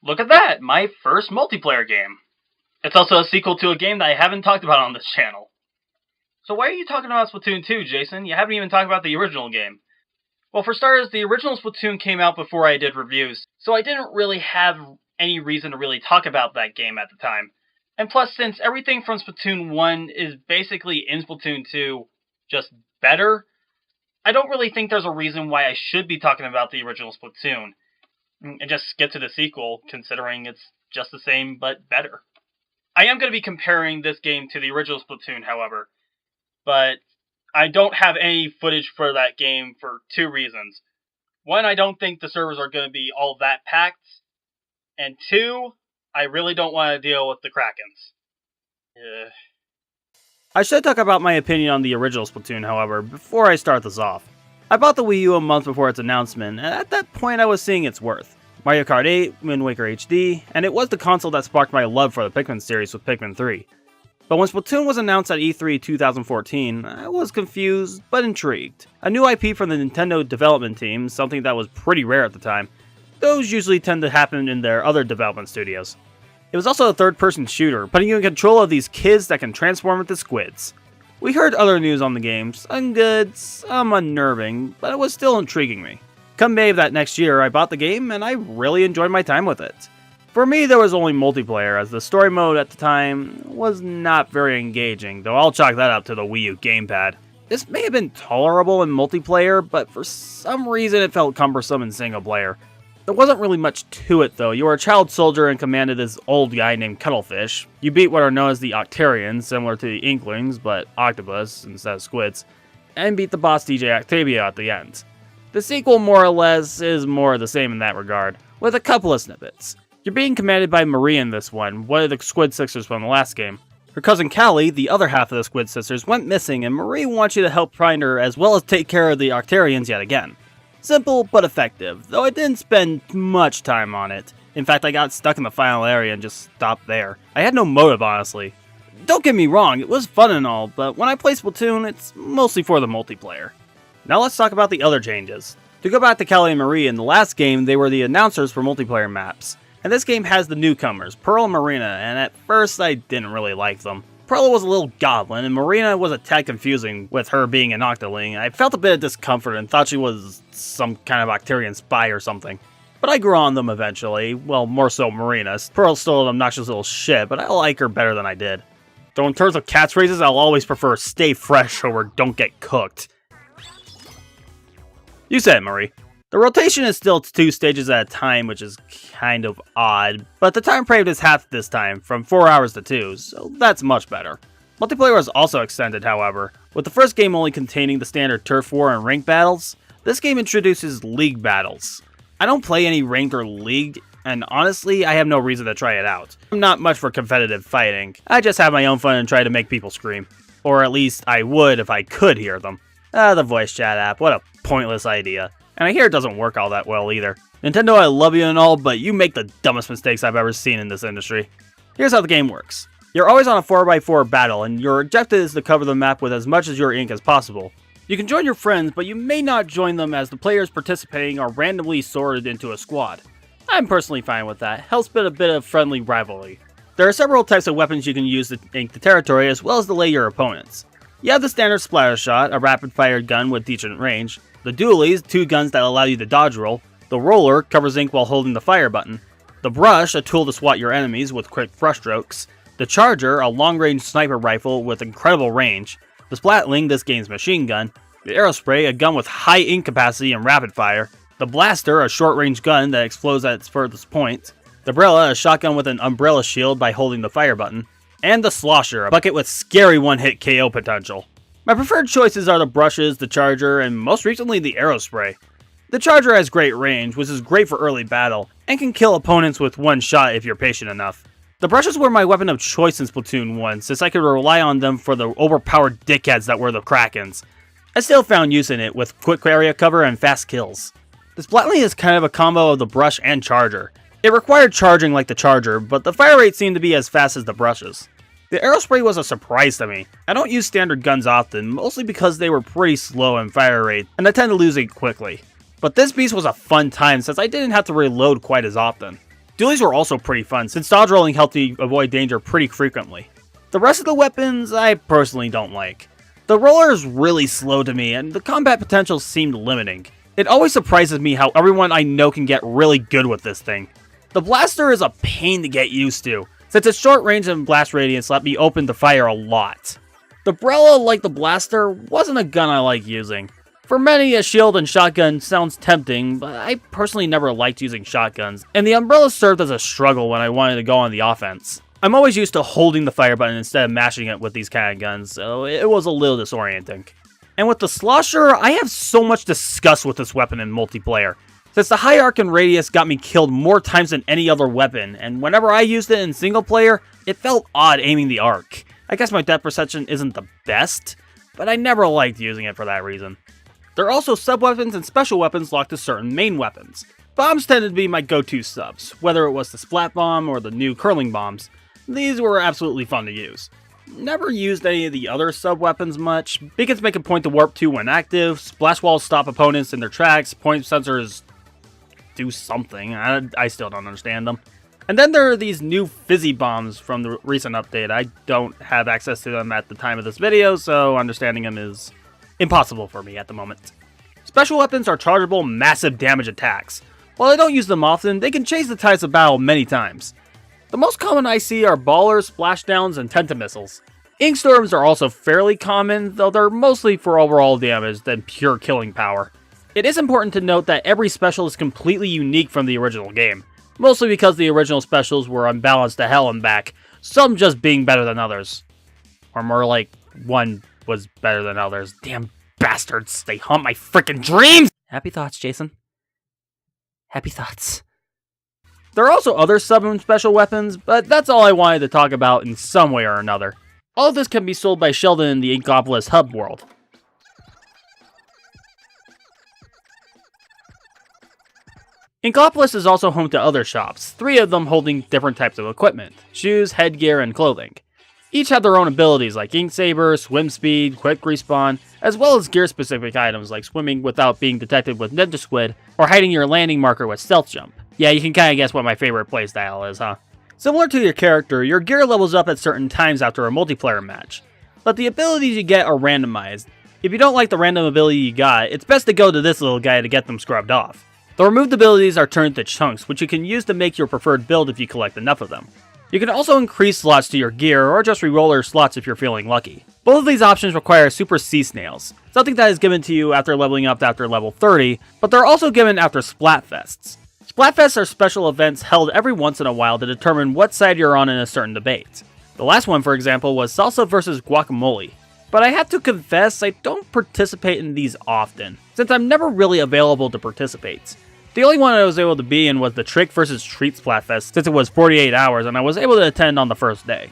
Look at that! My first multiplayer game. It's also a sequel to a game that I haven't talked about on this channel. So why are you talking about Splatoon 2, Jason? You haven't even talked about the original game. Well, for starters, the original Splatoon came out before I did reviews, so I didn't really have any reason to really talk about that game at the time. And plus, since everything from Splatoon 1 is basically in Splatoon 2, just better, I don't really think there's a reason why I should be talking about the original Splatoon. And just skip to the sequel, considering it's just the same, but better. I am going to be comparing this game to the original Splatoon, however, but I don't have any footage for that game for two reasons. One, I don't think the servers are going to be all that packed, and two, I really don't want to deal with the Krakens. I should talk about my opinion on the original Splatoon, however, before I start this off. I bought the Wii U a month before its announcement, and at that point I was seeing its worth. Mario Kart 8, Wind Waker HD, and it was the console that sparked my love for the Pikmin series with Pikmin 3. But when Splatoon was announced at E3 2014, I was confused, but intrigued. A new IP from the Nintendo development team, something that was pretty rare at the time. Those usually tend to happen in their other development studios. It was also a third-person shooter, putting you in control of these kids that can transform into squids. We heard other news on the game, some good, some unnerving, but it was still intriguing me. Come May of that next year, I bought the game, and I really enjoyed my time with it. For me, there was only multiplayer, as the story mode at the time was not very engaging, though I'll chalk that up to the Wii U gamepad. This may have been tolerable in multiplayer, but for some reason it felt cumbersome in single player. There wasn't really much to it though. You were a child soldier and commanded this old guy named Cuttlefish. You beat what are known as the Octarians, similar to the Inklings, but octopus instead of squids, and beat the boss DJ Octavia at the end. The sequel, more or less, is more of the same in that regard, with a couple of snippets. You're being commanded by Marie in this one of the Squid Sisters from the last game. Her cousin Callie, the other half of the Squid Sisters, went missing, and Marie wants you to help find her as well as take care of the Octarians yet again. Simple, but effective, though I didn't spend much time on it. In fact, I got stuck in the final area and just stopped there. I had no motive, honestly. Don't get me wrong, it was fun and all, but when I play Splatoon, it's mostly for the multiplayer. Now let's talk about the other changes. To go back to Callie and Marie, in the last game, they were the announcers for multiplayer maps. And this game has the newcomers, Pearl and Marina, and at first I didn't really like them. Pearl was a little goblin, and Marina was a tad confusing with her being an Octoling. I felt a bit of discomfort and thought she was some kind of Octarian spy or something. But I grew on them eventually, well, more so Marina. Pearl's still an obnoxious little shit, but I like her better than I did. Though in terms of catchphrases, I'll always prefer stay fresh over don't get cooked. You said it, Marie. The rotation is still 2 stages at a time, which is kind of odd, but the time frame is half this time, from 4 hours to 2, so that's much better. Multiplayer was also extended, however. With the first game only containing the standard turf war and rank battles, this game introduces league battles. I don't play any ranked or league, and honestly, I have no reason to try it out. I'm not much for competitive fighting. I just have my own fun and try to make people scream. Or at least I would if I could hear them. The voice chat app, what a pointless idea. And I hear it doesn't work all that well either. Nintendo, I love you and all, but you make the dumbest mistakes I've ever seen in this industry. Here's how the game works. You're always on a 4x4 battle, and your objective is to cover the map with as much of your ink as possible. You can join your friends, but you may not join them as the players participating are randomly sorted into a squad. I'm personally fine with that, helps build a bit of friendly rivalry. There are several types of weapons you can use to ink the territory as well as delay your opponents. You have the standard splatter shot, a rapid-fire gun with decent range. The dualies, 2 guns that allow you to dodge roll. The roller covers ink while holding the fire button. The brush, a tool to swat your enemies with quick brush strokes. The charger, a long-range sniper rifle with incredible range. The splatling, this game's machine gun. The aerospray, a gun with high ink capacity and rapid fire. The blaster, a short-range gun that explodes at its furthest point. The umbrella, a shotgun with an umbrella shield by holding the fire button. And the slosher, a bucket with scary one-hit KO potential. My preferred choices are the brushes, the charger, and most recently the aerospray. The charger has great range, which is great for early battle, and can kill opponents with one shot if you're patient enough. The brushes were my weapon of choice in Splatoon 1, since I could rely on them for the overpowered dickheads that were the Krakens. I still found use in it, with quick area cover and fast kills. The Splatling is kind of a combo of the brush and charger. It required charging like the charger, but the fire rate seemed to be as fast as the brushes. The aerospray was a surprise to me. I don't use standard guns often, mostly because they were pretty slow in fire rate, and I tend to lose it quickly. But this beast was a fun time since I didn't have to reload quite as often. Dualies were also pretty fun, since dodge rolling helped you avoid danger pretty frequently. The rest of the weapons I personally don't like. The roller is really slow to me, and the combat potential seemed limiting. It always surprises me how everyone I know can get really good with this thing. The blaster is a pain to get used to, since its short range and blast radius let me open to fire a lot. The Brella, like the blaster, wasn't a gun I like using. For many, a shield and shotgun sounds tempting, but I personally never liked using shotguns, and the umbrella served as a struggle when I wanted to go on the offense. I'm always used to holding the fire button instead of mashing it with these kind of guns, so it was a little disorienting. And with the Slosher, I have so much disgust with this weapon in multiplayer, since the high arc and radius got me killed more times than any other weapon, and whenever I used it in single player, it felt odd aiming the arc. I guess my depth perception isn't the best, but I never liked using it for that reason. There are also sub-weapons and special weapons locked to certain main weapons. Bombs tended to be my go-to subs, whether it was the Splat bomb or the new curling bombs. These were absolutely fun to use. Never used any of the other sub-weapons much. Beacons make a point to warp to when active, splash walls stop opponents in their tracks, point sensors do something, I still don't understand them. And then there are these new fizzy bombs from the recent update. I don't have access to them at the time of this video, so understanding them is impossible for me at the moment. Special weapons are chargeable, massive damage attacks. While I don't use them often, they can change the tides of battle many times. The most common I see are ballers, splashdowns, and tentamissiles. Ink storms are also fairly common, though they're mostly for overall damage than pure killing power. It is important to note that every special is completely unique from the original game, mostly because the original specials were unbalanced to hell and back, some just being better than others. Or more like, one was better than others. Damn bastards, they haunt my frickin' dreams! Happy thoughts, Jayson. Happy thoughts. There are also other sub and special weapons, but that's all I wanted to talk about in some way or another. All of this can be sold by Sheldon in the Inkopolis hub world. Inkopolis is also home to other shops, 3 of them holding different types of equipment, shoes, headgear, and clothing. Each have their own abilities like Ink Saber, Swim Speed, Quick Respawn, as well as gear-specific items like swimming without being detected with Ninja Squid, or hiding your landing marker with Stealth Jump. Yeah, you can kinda guess what my favorite playstyle is, huh? Similar to your character, your gear levels up at certain times after a multiplayer match, but the abilities you get are randomized. If you don't like the random ability you got, it's best to go to this little guy to get them scrubbed off. The removed abilities are turned to chunks, which you can use to make your preferred build if you collect enough of them. You can also increase slots to your gear, or just reroll your slots if you're feeling lucky. Both of these options require Super Sea Snails, something that is given to you after leveling up after level 30, but they're also given after Splatfests. Splatfests are special events held every once in a while to determine what side you're on in a certain debate. The last one, for example, was Salsa vs. Guacamole. But I have to confess, I don't participate in these often, since I'm never really available to participate. The only one I was able to be in was the Trick vs. Treat Splatfest, since it was 48 hours and I was able to attend on the first day.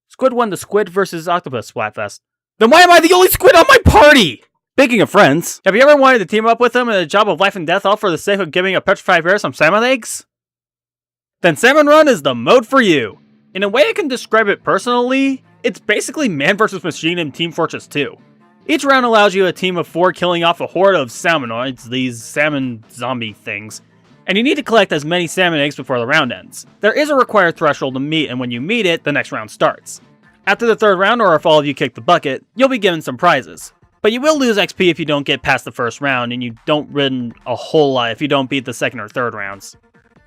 Squid won the Squid vs. Octopus Splatfest. Then why am I the only squid on my party? Speaking of friends, have you ever wanted to team up with them in a job of life and death all for the sake of giving a petrified bear some salmon eggs? Then Salmon Run is the mode for you. In a way I can describe it personally, it's basically Man vs. Machine in Team Fortress 2. Each round allows you a team of 4 killing off a horde of salmonoids, these salmon zombie things, and you need to collect as many salmon eggs before the round ends. There is a required threshold to meet, and when you meet it, the next round starts. After the 3rd round, or if all of you kick the bucket, you'll be given some prizes. But you will lose XP if you don't get past the 1st round, and you don't win a whole lot if you don't beat the 2nd or 3rd rounds.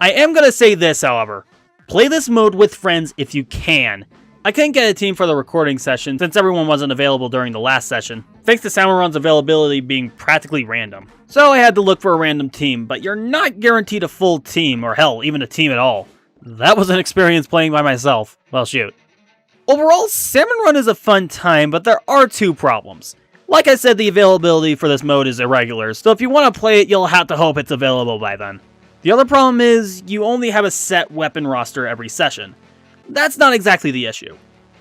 I am going to say this, however. Play this mode with friends if you can. I couldn't get a team for the recording session since everyone wasn't available during the last session, thanks to Salmon Run's availability being practically random. So I had to look for a random team, but you're not guaranteed a full team, or hell, even a team at all. That was an experience playing by myself. Well, shoot. Overall, Salmon Run is a fun time, but there are 2 problems. Like I said, the availability for this mode is irregular, so if you want to play it, you'll have to hope it's available by then. The other problem is, you only have a set weapon roster every session. That's not exactly the issue.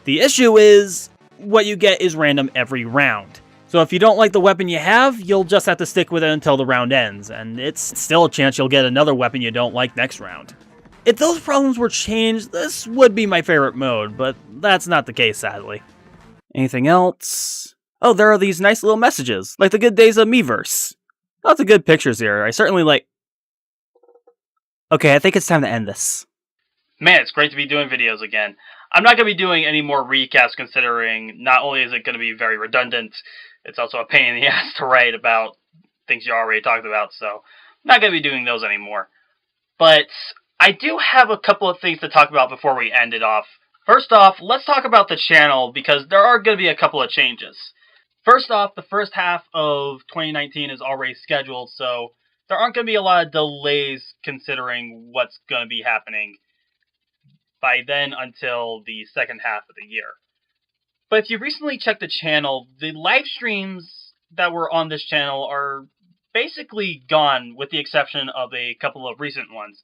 The issue is, what you get is random every round. So if you don't like the weapon you have, you'll just have to stick with it until the round ends, and it's still a chance you'll get another weapon you don't like next round. If those problems were changed, this would be my favorite mode, but that's not the case, sadly. Anything else? Oh, there are these nice little messages, like the good days of Miiverse. Lots of good pictures here, I certainly like... Okay, I think it's time to end this. Man, it's great to be doing videos again. I'm not going to be doing any more recaps considering not only is it going to be very redundant, it's also a pain in the ass to write about things you already talked about, so I'm not going to be doing those anymore. But I do have a couple of things to talk about before we end it off. First off, let's talk about the channel because there are going to be a couple of changes. First off, the first half of 2019 is already scheduled, so there aren't going to be a lot of delays considering what's going to be happening by then until the second half of the year. But if you recently checked the channel, the live streams that were on this channel are basically gone with the exception of a couple of recent ones.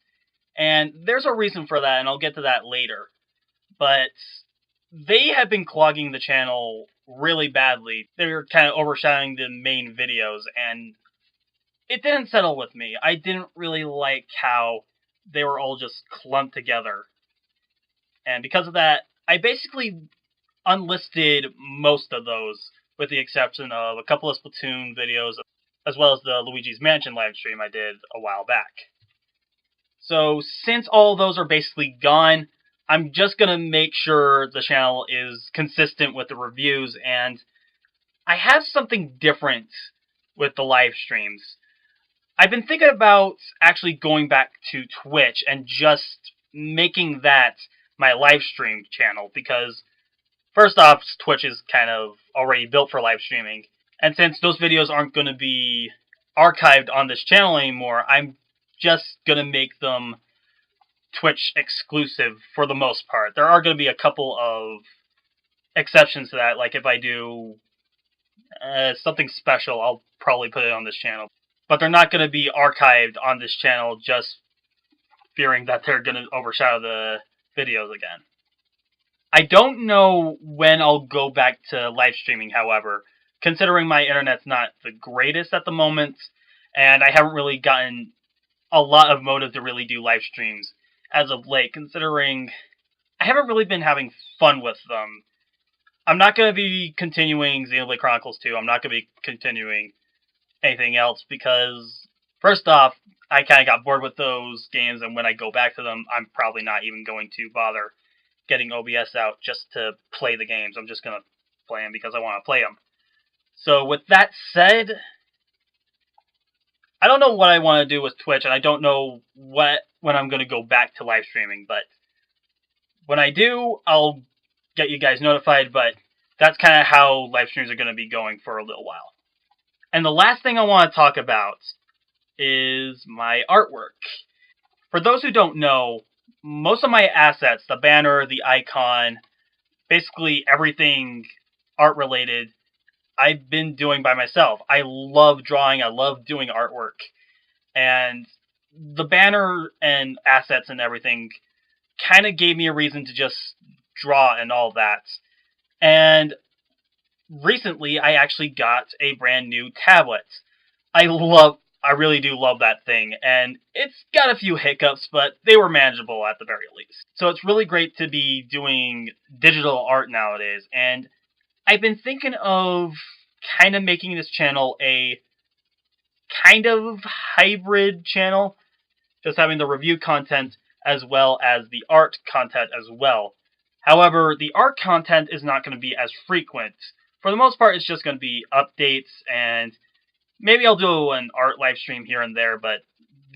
And there's a reason for that, and I'll get to that later. But they have been clogging the channel really badly. They're kind of overshadowing the main videos, and it didn't settle with me. I didn't really like how they were all just clumped together. And because of that, I basically unlisted most of those, with the exception of a couple of Splatoon videos, as well as the Luigi's Mansion live stream I did a while back. So, since all of those are basically gone, I'm just going to make sure the channel is consistent with the reviews, and I have something different with the live streams. I've been thinking about actually going back to Twitch and just making that my live stream channel, because first off, Twitch is kind of already built for live streaming, and since those videos aren't going to be archived on this channel anymore, I'm just going to make them Twitch exclusive for the most part. There are going to be a couple of exceptions to that, like if I do something special, I'll probably put it on this channel. But they're not going to be archived on this channel, just fearing that they're going to overshadow the videos again. I don't know when I'll go back to live streaming, however, considering my internet's not the greatest at the moment, and I haven't really gotten a lot of motive to really do live streams as of late, considering I haven't really been having fun with them. I'm not going to be continuing Xenoblade Chronicles 2, I'm not going to be continuing anything else, because, first off, I kind of got bored with those games, and when I go back to them, I'm probably not even going to bother getting OBS out just to play the games. I'm just going to play them because I want to play them. So with that said, I don't know what I want to do with Twitch, and I don't know when I'm going to go back to live streaming, but when I do, I'll get you guys notified, but that's kind of how live streams are going to be going for a little while. And the last thing I want to talk about is my artwork. For those who don't know, most of my assets, the banner, the icon, basically everything art-related, I've been doing by myself. I love drawing, I love doing artwork. And the banner and assets and everything kind of gave me a reason to just draw and all that. And recently, I actually got a brand new tablet. I really do love that thing, and it's got a few hiccups, but they were manageable at the very least. So it's really great to be doing digital art nowadays, and I've been thinking of kind of making this channel a kind of hybrid channel, just having the review content as well as the art content as well. However, the art content is not going to be as frequent. For the most part, it's just going to be updates, and maybe I'll do an art live stream here and there, but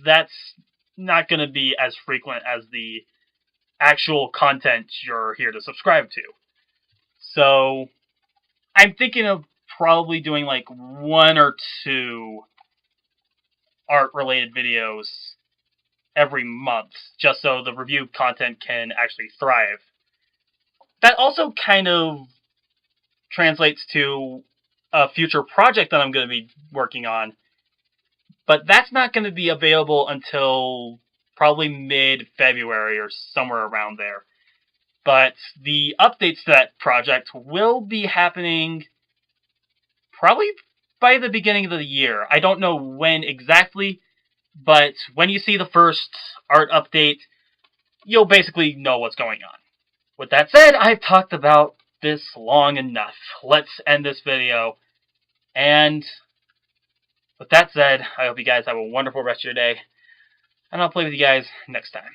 that's not going to be as frequent as the actual content you're here to subscribe to. So, I'm thinking of probably doing like 1 or 2 art-related videos every month, just so the review content can actually thrive. That also kind of translates to a future project that I'm going to be working on, but that's not going to be available until probably mid-February or somewhere around there. But the updates to that project will be happening probably by the beginning of the year. I don't know when exactly, but when you see the first art update, you'll basically know what's going on. With that said, I've talked about this long enough. Let's end this video. And with that said, I hope you guys have a wonderful rest of your day. And I'll play with you guys next time.